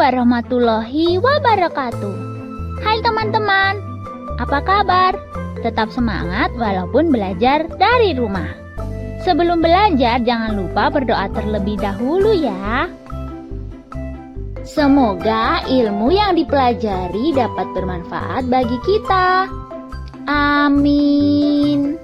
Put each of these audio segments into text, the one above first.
warahmatullahi wabarakatuh. Hai teman-teman, apa kabar? Tetap semangat walaupun belajar dari rumah. Sebelum belajar, jangan lupa berdoa terlebih dahulu ya. Semoga ilmu yang dipelajari dapat bermanfaat bagi kita. Amin.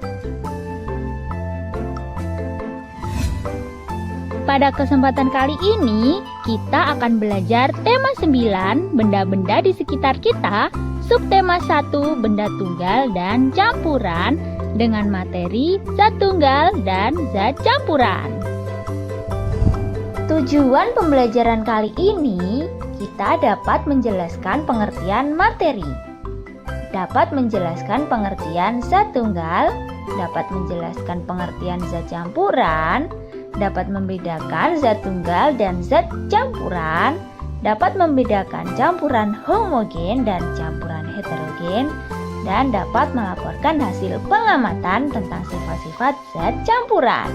Pada kesempatan kali ini, kita akan belajar tema 9, benda-benda di sekitar kita, subtema 1, benda tunggal dan campuran, dengan materi zat tunggal dan zat campuran. Tujuan pembelajaran kali ini, kita dapat menjelaskan pengertian materi, dapat menjelaskan pengertian zat tunggal, dapat menjelaskan pengertian zat campuran, dapat membedakan zat tunggal dan zat campuran, dapat membedakan campuran homogen dan campuran heterogen, dan dapat melaporkan hasil pengamatan tentang sifat-sifat zat campuran.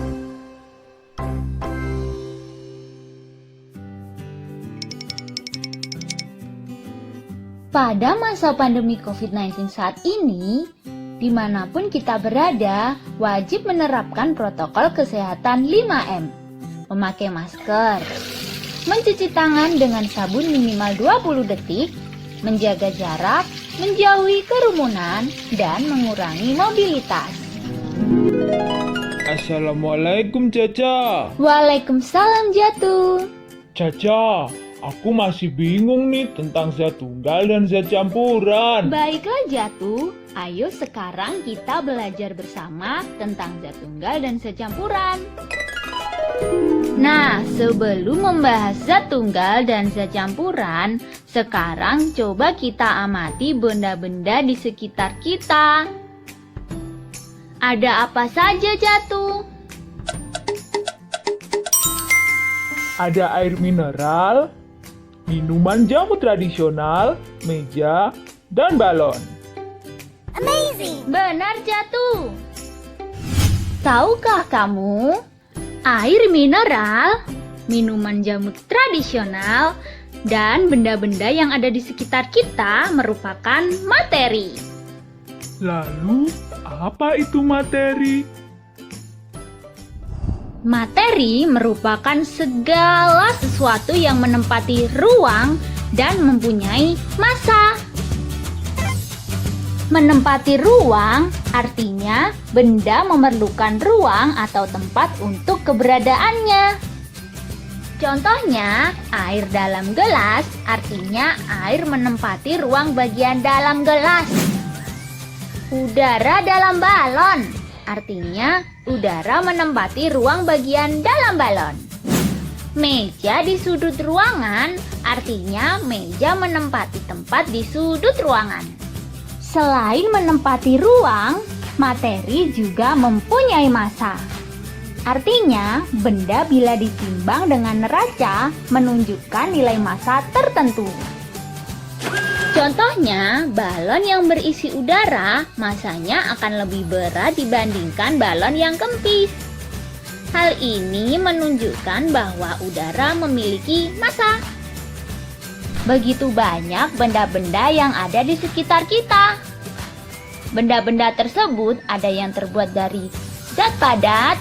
Pada masa pandemi COVID-19 saat ini, dimanapun kita berada, wajib menerapkan protokol kesehatan 5M. Memakai masker, mencuci tangan dengan sabun minimal 20 detik, menjaga jarak, menjauhi kerumunan, dan mengurangi mobilitas. Assalamualaikum Caca. Waalaikumsalam Jatuh. Caca, aku masih bingung nih tentang zat tunggal dan zat campuran. Baiklah Jatuh, ayo sekarang kita belajar bersama tentang zat tunggal dan zat campuran. Nah, sebelum membahas zat tunggal dan zat campuran, sekarang coba kita amati benda-benda di sekitar kita. Ada apa saja Jatuh? Ada air mineral, minuman jamu tradisional, meja, dan balon. Benar Jatuh. Tahukah kamu, air mineral, minuman jamu tradisional, dan benda-benda yang ada di sekitar kita merupakan materi. Lalu, apa itu materi? Materi merupakan segala sesuatu yang menempati ruang dan mempunyai massa. Menempati ruang artinya benda memerlukan ruang atau tempat untuk keberadaannya. Contohnya, air dalam gelas artinya air menempati ruang bagian dalam gelas. Udara dalam balon artinya udara menempati ruang bagian dalam balon. Meja di sudut ruangan artinya meja menempati tempat di sudut ruangan. Selain menempati ruang, materi juga mempunyai massa. Artinya, benda bila ditimbang dengan neraca menunjukkan nilai massa tertentu. Contohnya, balon yang berisi udara, massanya akan lebih berat dibandingkan balon yang kempis. Hal ini menunjukkan bahwa udara memiliki massa. Begitu banyak benda-benda yang ada di sekitar kita. Benda-benda tersebut ada yang terbuat dari zat padat,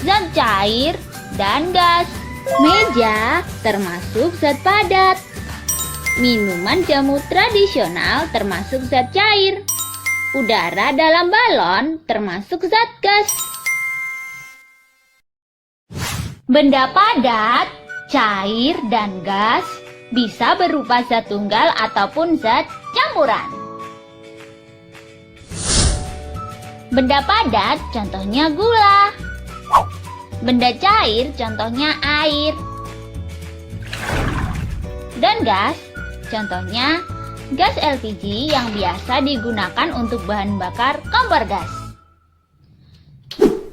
zat cair, dan gas. Meja termasuk zat padat. Minuman jamu tradisional termasuk zat cair. Udara dalam balon termasuk zat gas. Benda padat, cair, dan gas bisa berupa zat tunggal ataupun zat campuran. Benda padat contohnya gula. Benda cair contohnya air. Dan gas contohnya gas LPG yang biasa digunakan untuk bahan bakar kompor gas.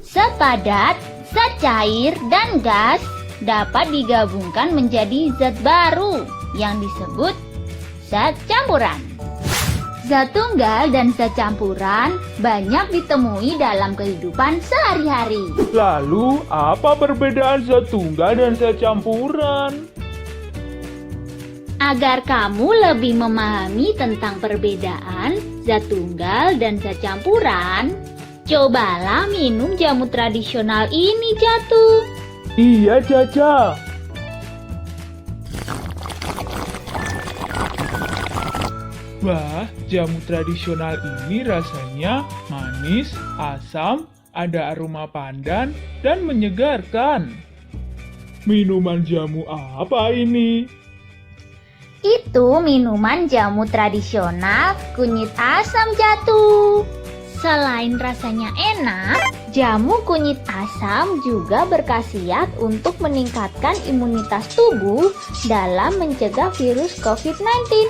Zat padat, zat cair, dan gas dapat digabungkan menjadi zat baru yang disebut zat campuran. Zat tunggal dan zat campuran banyak ditemui dalam kehidupan sehari-hari. Lalu, apa perbedaan zat tunggal dan zat campuran? Agar kamu lebih memahami tentang perbedaan zat tunggal dan zat campuran, cobalah minum jamu tradisional ini, Jatuh. Iya, Caca. Wah, jamu tradisional ini rasanya manis, asam, ada aroma pandan, dan menyegarkan. Minuman jamu apa ini? Itu minuman jamu tradisional kunyit asam, Jatuh. Selain rasanya enak, jamu kunyit asam juga berkhasiat untuk meningkatkan imunitas tubuh dalam mencegah virus COVID-19.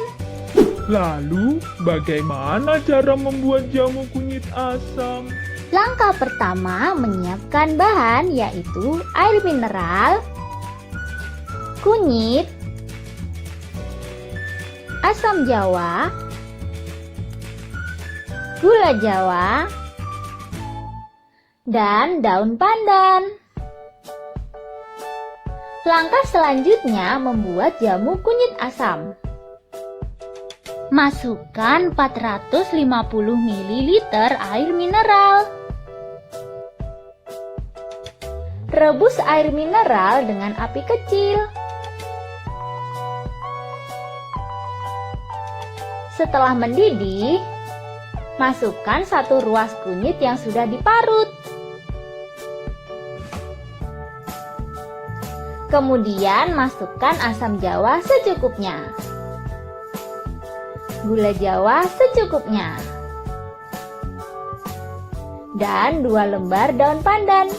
Lalu, bagaimana cara membuat jamu kunyit asam? Langkah pertama menyiapkan bahan yaitu air mineral, kunyit, asam jawa, gula jawa, dan daun pandan. Langkah selanjutnya membuat jamu kunyit asam. Masukkan 450 ml air mineral. Rebus air mineral dengan api kecil. Setelah mendidih, masukkan 1 ruas kunyit yang sudah diparut. Kemudian masukkan asam jawa secukupnya. Gula jawa secukupnya. Dan 2 lembar daun pandan.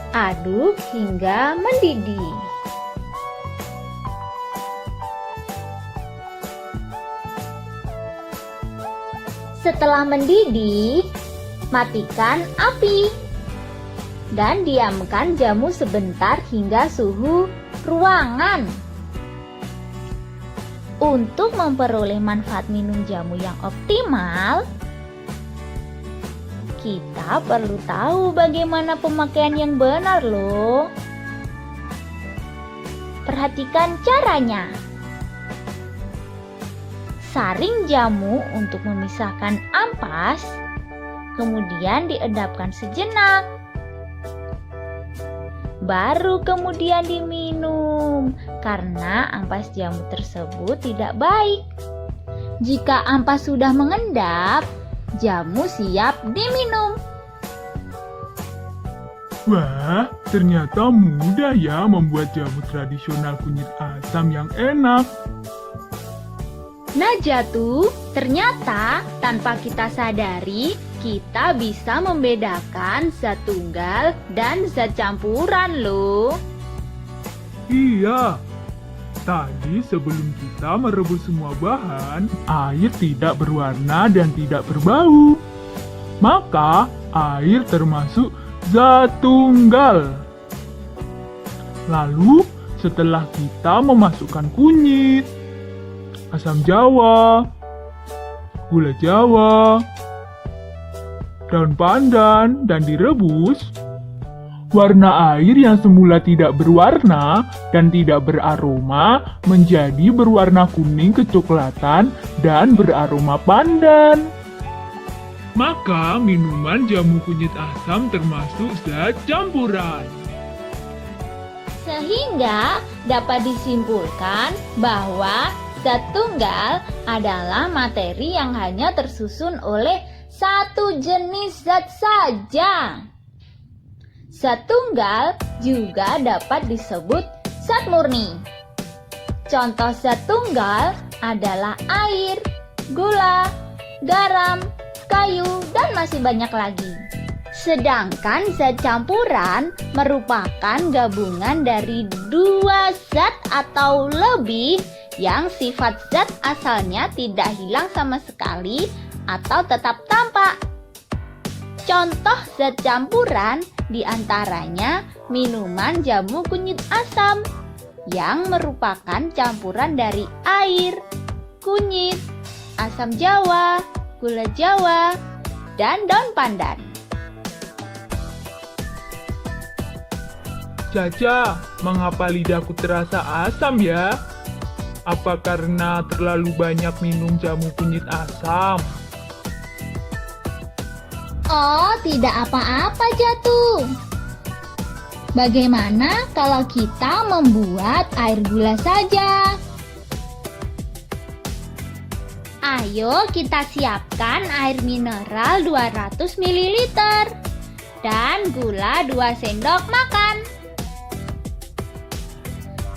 Aduk hingga mendidih. Setelah mendidih, matikan api dan diamkan jamu sebentar hingga suhu ruangan. Untuk memperoleh manfaat minum jamu yang optimal, kita perlu tahu bagaimana pemakaian yang benar loh. Perhatikan caranya. Saring jamu untuk memisahkan ampas, kemudian diedapkan sejenak. Baru kemudian diminum, karena ampas jamu tersebut tidak baik. Jika ampas sudah mengendap, jamu siap diminum. Wah, ternyata mudah ya membuat jamu tradisional kunyit asam yang enak. Nah, Jatuh, ternyata tanpa kita sadari, kita bisa membedakan zat tunggal dan zat campuran loh. Iya, tadi sebelum kita merebus semua bahan, air tidak berwarna dan tidak berbau. Maka, air termasuk zat tunggal. Lalu, setelah kita memasukkan kunyit, asam jawa, gula jawa, daun pandan, dan direbus, warna air yang semula tidak berwarna dan tidak beraroma menjadi berwarna kuning kecoklatan dan beraroma pandan. Maka minuman jamu kunyit asam termasuk zat campuran. Sehingga dapat disimpulkan bahwa zat tunggal adalah materi yang hanya tersusun oleh satu jenis zat saja. Zat tunggal juga dapat disebut zat murni. Contoh zat tunggal adalah air, gula, garam, kayu, dan masih banyak lagi. Sedangkan zat campuran merupakan gabungan dari 2 zat atau lebih yang sifat zat asalnya tidak hilang sama sekali atau tetap tampak. Contoh zat campuran diantaranya minuman jamu kunyit asam yang merupakan campuran dari air, kunyit, asam jawa, gula jawa, dan daun pandan. Caca, mengapa lidahku terasa asam ya? Apa karena terlalu banyak minum jamu kunyit asam? Oh, tidak apa-apa Jatuh. Bagaimana kalau kita membuat air gula saja? Ayo kita siapkan air mineral 200 ml dan gula 2 sendok makan.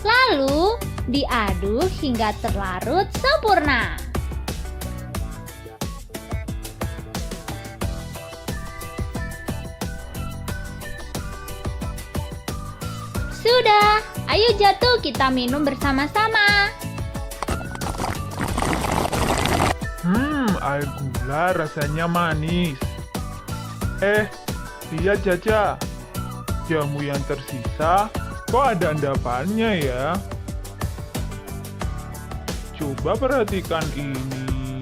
Lalu diaduk hingga terlarut sempurna. Sudah, ayo Jatuh kita minum bersama-sama. Air gula rasanya manis. Lihat Caca, jamu yang tersisa kok ada endapannya ya? Coba perhatikan ini.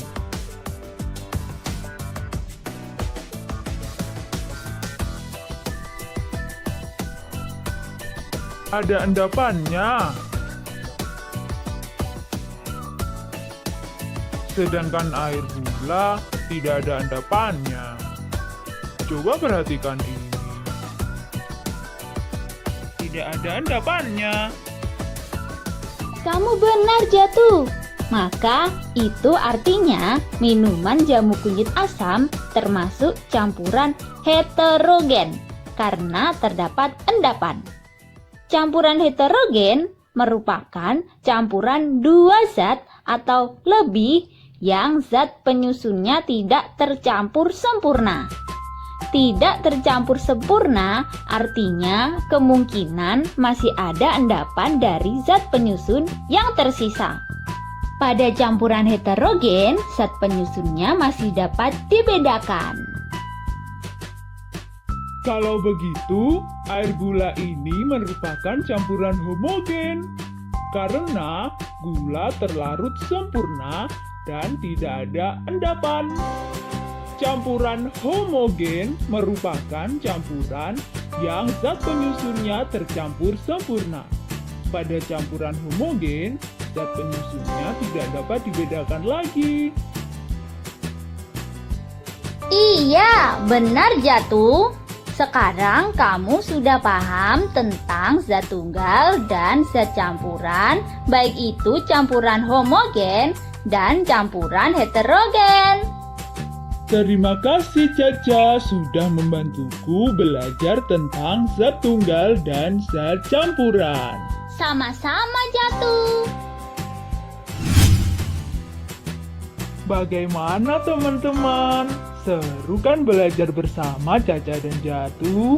Ada endapannya. Sedangkan air gula tidak ada endapannya. Coba perhatikan ini. Tidak ada endapannya. Kamu benar Jatuh. Maka itu artinya minuman jamu kunyit asam termasuk campuran heterogen karena terdapat endapan. Campuran heterogen merupakan campuran dua zat atau lebih yang zat penyusunnya tidak tercampur sempurna. Tidak tercampur sempurna artinya kemungkinan masih ada endapan dari zat penyusun yang tersisa. Pada campuran heterogen, zat penyusunnya masih dapat dibedakan. Kalau begitu, air gula ini merupakan campuran homogen karena gula terlarut sempurna dan tidak ada endapan. Campuran homogen merupakan campuran yang zat penyusunnya tercampur sempurna. Pada campuran homogen, zat penyusunnya tidak dapat dibedakan lagi. Iya, benar Jatuh. Sekarang kamu sudah paham tentang zat tunggal dan zat campuran, baik itu campuran homogen dan campuran heterogen. Terima kasih Caca sudah membantuku belajar tentang zat tunggal dan zat campuran. Sama-sama Jatuh. Bagaimana teman-teman? Seru kan belajar bersama Caca dan Jatuh?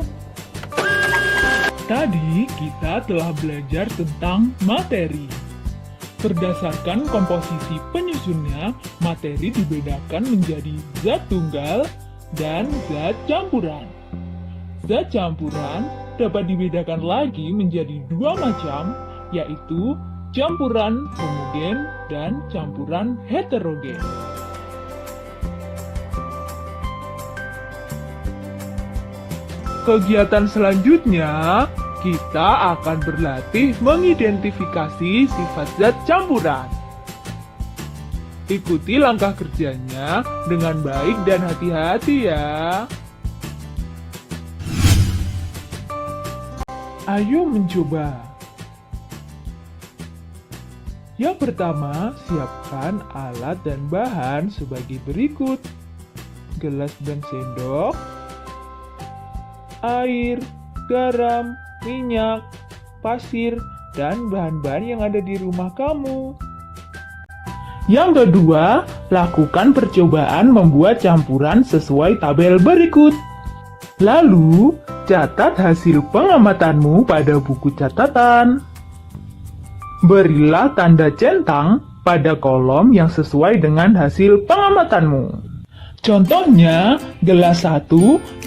Tadi kita telah belajar tentang materi. Berdasarkan komposisi penyusunnya, materi dibedakan menjadi zat tunggal dan zat campuran. Zat campuran dapat dibedakan lagi menjadi dua macam, yaitu campuran homogen dan campuran heterogen. Kegiatan selanjutnya, kita akan berlatih mengidentifikasi sifat zat campuran. Ikuti langkah kerjanya dengan baik dan hati-hati ya. Ayo mencoba. Yang pertama, siapkan alat dan bahan sebagai berikut. Gelas dan sendok, air, garam, minyak, pasir, dan bahan-bahan yang ada di rumah kamu. Yang kedua, lakukan percobaan membuat campuran sesuai tabel berikut. Lalu, catat hasil pengamatanmu pada buku catatan. Berilah tanda centang pada kolom yang sesuai dengan hasil pengamatanmu. Contohnya, gelas 1,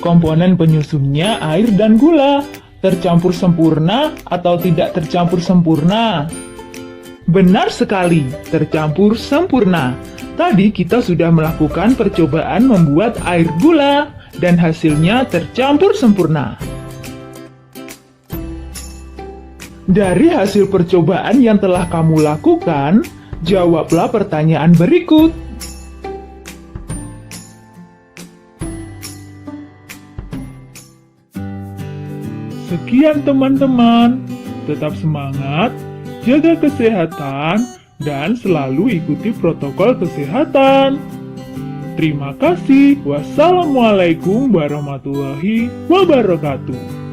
komponen penyusunnya air dan gula, tercampur sempurna atau tidak tercampur sempurna. Benar sekali, tercampur sempurna. Tadi kita sudah melakukan percobaan membuat air gula dan hasilnya tercampur sempurna. Dari hasil percobaan yang telah kamu lakukan, jawablah pertanyaan berikut. Sekian teman-teman, tetap semangat, jaga kesehatan, dan selalu ikuti protokol kesehatan. Terima kasih. Wassalamualaikum warahmatullahi wabarakatuh.